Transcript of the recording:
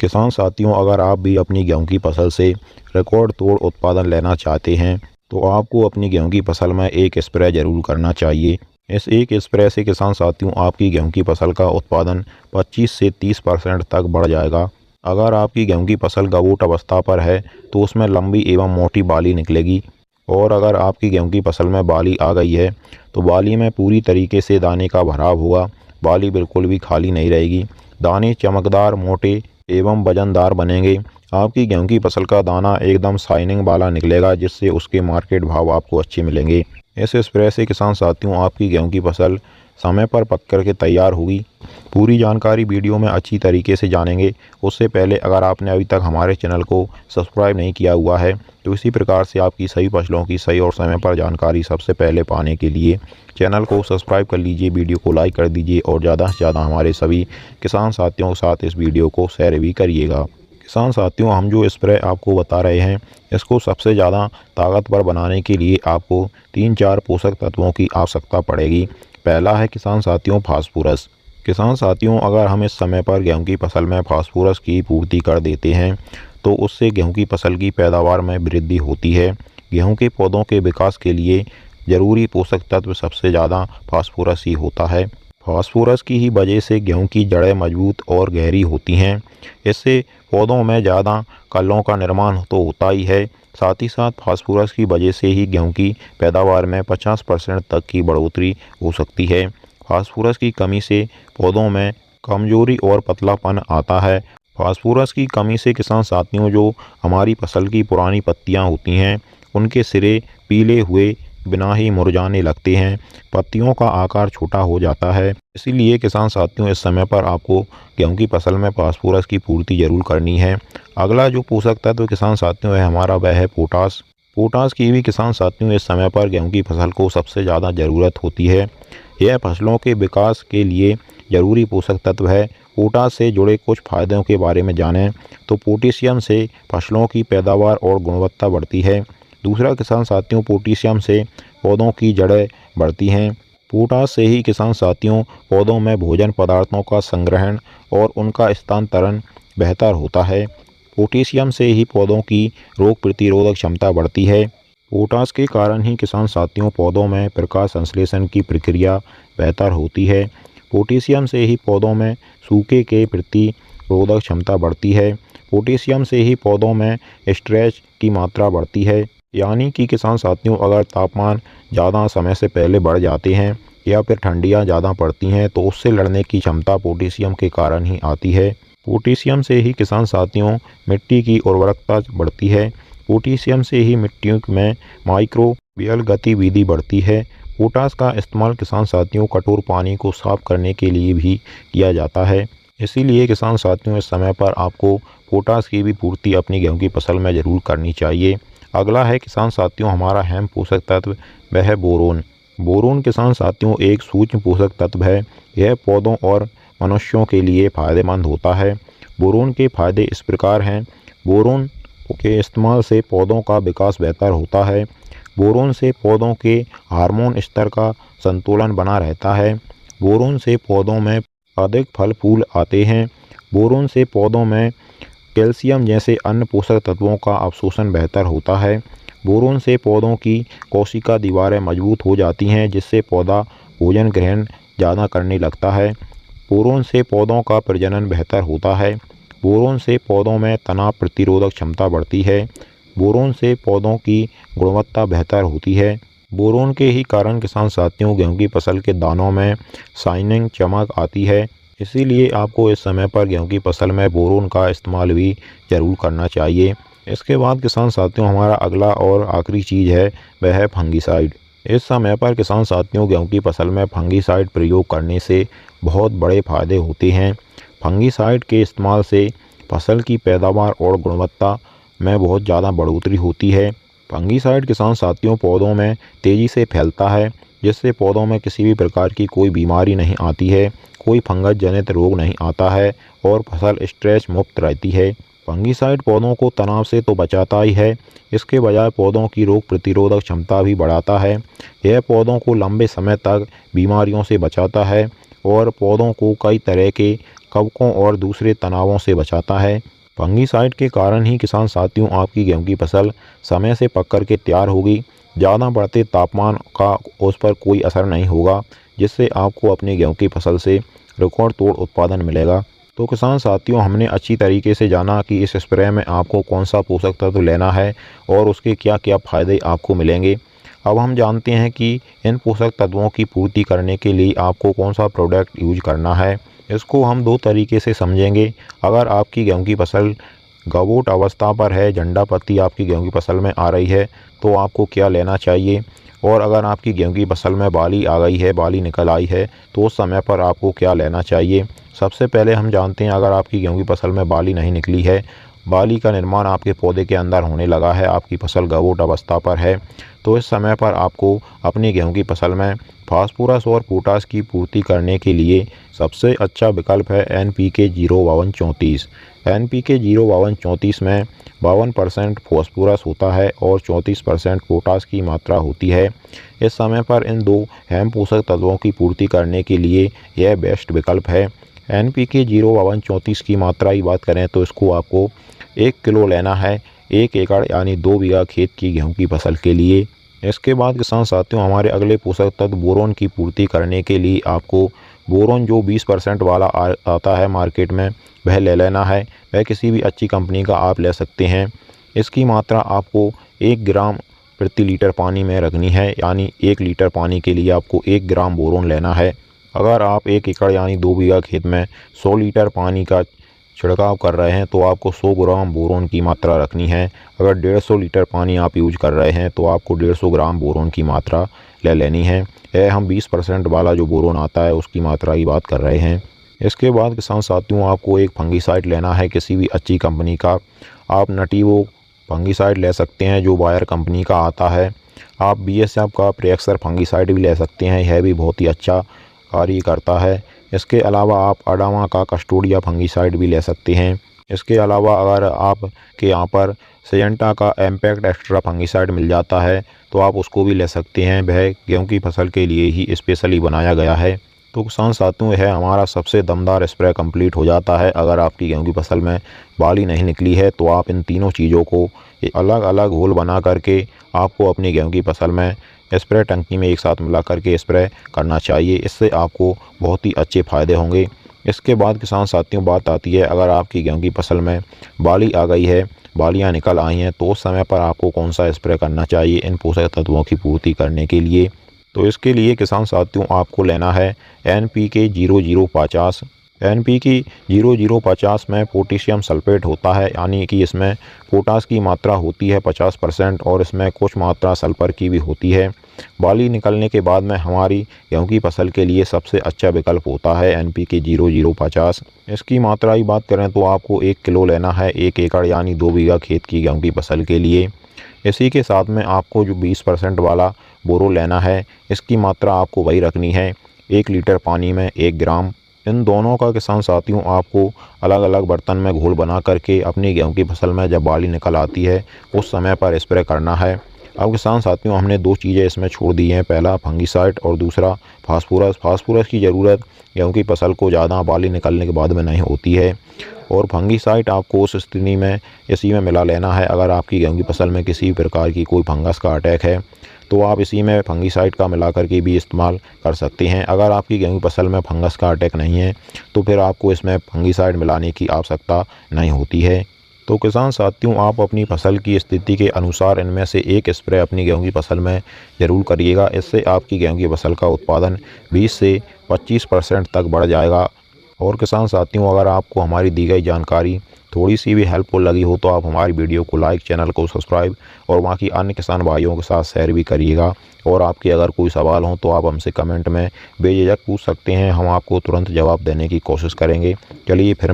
किसान साथियों, अगर आप भी अपनी गेहूं की फसल से रिकॉर्ड तोड़ उत्पादन लेना चाहते हैं तो आपको अपनी गेहूं की फसल में एक स्प्रे जरूर करना चाहिए। इस एक स्प्रे से किसान साथियों आपकी गेहूं की फसल का उत्पादन 25 से 30% तक बढ़ जाएगा। अगर आपकी गेहूं की फसल गवोट अवस्था पर है तो उसमें लंबी एवं मोटी बाली निकलेगी, और अगर आपकी गेहूं की फसल में बाली आ गई है तो बाली में पूरी तरीके से दाने का भराव होगा। बाली बिल्कुल भी खाली नहीं रहेगी। दाने चमकदार, मोटे एवं वजनदार बनेंगे। आपकी गेहूं की फसल का दाना एकदम शाइनिंग वाला निकलेगा, जिससे उसके मार्केट भाव आपको अच्छे मिलेंगे। इस स्प्रे से किसान साथियों आपकी गेहूं की फसल समय पर पक कर के तैयार होगी। पूरी जानकारी वीडियो में अच्छी तरीके से जानेंगे। उससे पहले अगर आपने अभी तक हमारे चैनल को सब्सक्राइब नहीं किया हुआ है तो इसी प्रकार से आपकी सही फसलों की सही और समय पर जानकारी सबसे पहले पाने के लिए चैनल को सब्सक्राइब कर लीजिए, वीडियो को लाइक कर दीजिए और ज़्यादा से ज़्यादा हमारे सभी किसान साथियों के साथ इस वीडियो को शेयर भी करिएगा। किसान साथियों, हम जो स्प्रे आपको बता रहे हैं इसको सबसे ज़्यादा ताकतवर बनाने के लिए आपको 3-4 पोषक तत्वों की आवश्यकता पड़ेगी। पहला है किसान साथियों फास्फोरस। किसान साथियों, अगर हम इस समय पर गेहूं की फसल में फास्फोरस की पूर्ति कर देते हैं तो उससे गेहूं की फसल की पैदावार में वृद्धि होती है। गेहूं के पौधों के विकास के लिए ज़रूरी पोषक तत्व सबसे ज़्यादा फास्फोरस ही होता है। फास्फोरस की ही वजह से गेहूं की जड़ें मजबूत और गहरी होती हैं। इससे पौधों में ज़्यादा कल्लों का निर्माण तो होता ही है, साथ ही साथ फास्फोरस की वजह से ही गेहूं की पैदावार में 50% तक की बढ़ोतरी हो सकती है। फास्फोरस की कमी से पौधों में कमजोरी और पतलापन आता है। फास्फोरस की कमी से किसान साथियों जो हमारी फसल की पुरानी पत्तियां होती हैं उनके सिरे पीले हुए बिना ही मुरझाने लगते हैं, पत्तियों का आकार छोटा हो जाता है। इसीलिए किसान साथियों इस समय पर आपको गेहूं की फसल में फास्फोरस की पूर्ति जरूर करनी है। अगला जो पोषक तत्व किसान साथियों है हमारा, वह है पोटास। पोटास की भी किसान साथियों इस समय पर गेहूं की फसल को सबसे ज़्यादा ज़रूरत होती है। यह फसलों के विकास के लिए ज़रूरी पोषक तत्व है। पोटास से जुड़े कुछ फायदों के बारे में जानें तो पोटेशियम से फसलों की पैदावार और गुणवत्ता बढ़ती है। दूसरा किसान साथियों, पोटेशियम से पौधों की जड़ें बढ़ती हैं। पोटास से ही किसान साथियों पौधों में भोजन पदार्थों का संग्रहण और उनका स्थानांतरण बेहतर होता है। पोटेशियम से ही पौधों की रोग प्रतिरोधक क्षमता बढ़ती है। पोटास के कारण ही किसान साथियों पौधों में प्रकाश संश्लेषण की प्रक्रिया बेहतर होती है। पोटेशियम से ही पौधों में सूखे के प्रति रोधक क्षमता बढ़ती है। पोटेशियम से ही पौधों में स्ट्रेच की मात्रा बढ़ती है। यानी कि किसान साथियों अगर तापमान ज़्यादा समय से पहले बढ़ जाते हैं या फिर ठंडियाँ ज़्यादा पड़ती हैं तो उससे लड़ने की क्षमता पोटेशियम के कारण ही आती है। पोटेशियम से ही किसान साथियों मिट्टी की उर्वरकता बढ़ती है। पोटेशियम से ही मिट्टियों में माइक्रोबियल गतिविधि बढ़ती है। पोटास का इस्तेमाल किसान साथियों कठोर पानी को साफ करने के लिए भी किया जाता है। इसीलिए किसान साथियों इस समय पर आपको पोटास की भी पूर्ति अपनी गेहूं की फसल में ज़रूर करनी चाहिए। अगला है किसान साथियों हमारा अहम पोषक तत्व, वह है बोरोन। बोरोन किसान साथियों एक सूक्ष्म पोषक तत्व है। यह पौधों और मनुष्यों के लिए फायदेमंद होता है। बोरोन के फायदे इस प्रकार हैं। बोरोन के इस्तेमाल से पौधों का विकास बेहतर होता है। बोरोन से पौधों के हार्मोन स्तर का संतुलन बना रहता है। बोरोन से पौधों में अधिक फल फूल आते हैं। बोरोन से पौधों में कैल्शियम जैसे अन्य पोषक तत्वों का अवशोषण बेहतर होता है। बोरोन से पौधों की कोशिका दीवारें मजबूत हो जाती हैं, जिससे पौधा भोजन ग्रहण ज़्यादा करने लगता है। बोरोन से पौधों का प्रजनन बेहतर होता है। बोरोन से पौधों में तनाव प्रतिरोधक क्षमता बढ़ती है। बोरोन से पौधों की गुणवत्ता बेहतर होती है। बोरोन के ही कारण किसान साथियों गेहूं की फसल के दानों में शाइनिंग चमक आती है। इसीलिए आपको इस समय पर गेहूं की फसल में बोरोन का इस्तेमाल भी ज़रूर करना चाहिए। इसके बाद किसान साथियों हमारा अगला और आखिरी चीज़ है, वह है फंगिसाइड। इस समय पर किसान साथियों गेहूं की फसल में फंगिसाइड प्रयोग करने से बहुत बड़े फायदे होते हैं। फंगिसाइड के इस्तेमाल से फसल की पैदावार और गुणवत्ता में बहुत ज़्यादा बढ़ोतरी होती है। फंगिसाइड किसान साथियों पौधों में तेज़ी से फैलता है, जिससे पौधों में किसी भी प्रकार की कोई बीमारी नहीं आती है, कोई फंगस जनित रोग नहीं आता है और फसल स्ट्रेस मुक्त रहती है। फंगिसाइड पौधों को तनाव से तो बचाता ही है, इसके बजाय पौधों की रोग प्रतिरोधक क्षमता भी बढ़ाता है। यह पौधों को लंबे समय तक बीमारियों से बचाता है और पौधों को कई तरह के कवकों और दूसरे तनावों से बचाता है। फंगीसाइड के कारण ही किसान साथियों आपकी गेहूं की फसल समय से पक कर के तैयार होगी। ज़्यादा बढ़ते तापमान का उस पर कोई असर नहीं होगा, जिससे आपको अपनी गेहूं की फसल से रिकॉर्ड तोड़ उत्पादन मिलेगा। तो किसान साथियों, हमने अच्छी तरीके से जाना कि इस स्प्रे में आपको कौन सा पोषक तत्व लेना है और उसके क्या क्या फ़ायदे आपको मिलेंगे। अब हम जानते हैं कि इन पोषक तत्वों की पूर्ति करने के लिए आपको कौन सा प्रोडक्ट यूज करना है। इसको हम दो तरीके से समझेंगे। अगर आपकी गेहूं की फसल गबोट अवस्था पर है, झंडा पत्ती आपकी गेहूं की फसल में आ रही है, तो आपको क्या लेना चाहिए, और अगर आपकी गेहूं की फसल में बाली आ गई है, बाली निकल आई है, तो उस समय पर आपको क्या लेना चाहिए। सबसे पहले हम जानते हैं, अगर आपकी गेहूं की फसल में बाली नहीं निकली है, बाली का निर्माण आपके पौधे के अंदर होने लगा है, आपकी फसल गबोट अवस्था पर है, तो इस समय पर आपको अपनी गेहूं की फसल में फास्फोरस और पोटास की पूर्ति करने के लिए सबसे अच्छा विकल्प है NPK 05234। NPK 05234 में 52% फास्फोरस होता है और 34% पोटास की मात्रा होती है। इस समय पर इन दो अहम पोषक तत्वों की पूर्ति करने के लिए यह बेस्ट विकल्प है। NPK 05234 की मात्रा की बात करें तो इसको आपको 1 किलो लेना है 1 एकड़ यानी 2 बीघा खेत की गेहूं की फसल के लिए। इसके बाद किसान साथियों, हमारे अगले पोषक तत्व बोरोन की पूर्ति करने के लिए आपको बोरोन जो 20% वाला आता है मार्केट में, वह ले लेना है। वह किसी भी अच्छी कंपनी का आप ले सकते हैं। इसकी मात्रा आपको 1 ग्राम प्रति लीटर पानी में रखनी है, यानी 1 लीटर पानी के लिए आपको 1 ग्राम बोरोन लेना है। अगर आप 1 एकड़ यानी 2 बीघा खेत में 100 लीटर पानी का छिड़काव कर रहे हैं तो आपको 100 ग्राम बोरोन की मात्रा रखनी है। अगर 150 लीटर पानी आप यूज कर रहे हैं तो आपको 150 ग्राम बोरोन की मात्रा ले लेनी है। यह हम 20% वाला जो बोरोन आता है उसकी मात्रा की बात कर रहे हैं। इसके बाद किसान साथियों, आपको एक फंगीसाइड लेना है किसी भी अच्छी कंपनी का। आप नटीवो फंगीसाइड ले सकते हैं जो बायर कंपनी का आता है। आप BSF का प्रेक्सर फंगीसाइड भी ले सकते हैं, यह भी बहुत ही अच्छा कार्य करता है। इसके अलावा आप अडामा का कस्टोडिया फंगीसाइड भी ले सकते हैं। इसके अलावा अगर आपके यहाँ पर सिजेंटा का इम्पैक्ट एक्स्ट्रा फंगीसाइड मिल जाता है तो आप उसको भी ले सकते हैं। वह गेहूं की फसल के लिए ही स्पेशली बनाया गया है। तो किसान साथियों, यह हमारा सबसे दमदार स्प्रे कंप्लीट हो जाता है। अगर आपकी गेहूं की फसल में बाली नहीं निकली है तो आप इन तीनों चीज़ों को अलग अलग घोल बना करके आपको अपनी गेहूं की फसल में स्प्रे टंकी में एक साथ मिला करके स्प्रे करना चाहिए। इससे आपको बहुत ही अच्छे फ़ायदे होंगे। इसके बाद किसान साथियों, बात आती है अगर आपकी गेहूं की फसल में बाली आ गई है, बालियां निकल आई हैं, तो उस समय पर आपको कौन सा स्प्रे करना चाहिए इन पोषक तत्वों की पूर्ति करने के लिए। तो इसके लिए किसान साथियों, आपको लेना है NPK 0050। NPK 0050 में पोटेशियम सल्फेट होता है, यानी कि इसमें पोटास की मात्रा होती है 50% और इसमें कुछ मात्रा सल्फर की भी होती है। बाली निकलने के बाद में हमारी गेहूं की फसल के लिए सबसे अच्छा विकल्प होता है NPK 0050। इसकी मात्रा की बात करें तो आपको 1 किलो लेना है 1 एकड़ यानी 2 बीघा खेत की गेहूं की फसल के लिए। इसी के साथ में आपको जो 20% वाला बोरो लेना है, इसकी मात्रा आपको वही रखनी है 1 लीटर पानी में 1 ग्राम। इन दोनों का किसान साथियों आपको अलग अलग बर्तन में घोल बना करके अपनी गेहूं की फसल में जब बाली निकल आती है उस समय पर स्प्रे करना है। अब किसान साथियों, हमने दो चीज़ें इसमें छोड़ दी हैं, पहला फंगीसाइड और दूसरा फास्फोरस। फास्फोरस की ज़रूरत गेहूं की फसल को ज़्यादा बाली निकलने के बाद में नहीं होती है, और फंगीसाइड आपको उस स्थिति में इसी में मिला लेना है। अगर आपकी गेहूं की फसल में किसी भी प्रकार की कोई फंगस का अटैक है तो आप इसी में फंगीसाइड का मिला करके भी इस्तेमाल कर सकते हैं। अगर आपकी गेहूं की फसल में फंगस का अटैक नहीं है तो फिर आपको इसमें फंगीसाइड मिलाने की आवश्यकता नहीं होती है। तो किसान साथियों, आप अपनी फसल की स्थिति के अनुसार इनमें से एक स्प्रे अपनी गेहूं की फसल में ज़रूर करिएगा। इससे आपकी गेहूं की फसल का उत्पादन 20 से 25% तक बढ़ जाएगा। और किसान साथियों, अगर आपको हमारी दी गई जानकारी थोड़ी सी भी हेल्पफुल लगी हो तो आप हमारी वीडियो को लाइक, चैनल को सब्सक्राइब और बाकी अन्य किसान भाइयों के साथ शेयर भी करिएगा। और आपके अगर कोई सवाल हो तो आप हमसे कमेंट में बेझिझक पूछ सकते हैं, हम आपको तुरंत जवाब देने की कोशिश करेंगे। चलिए फिर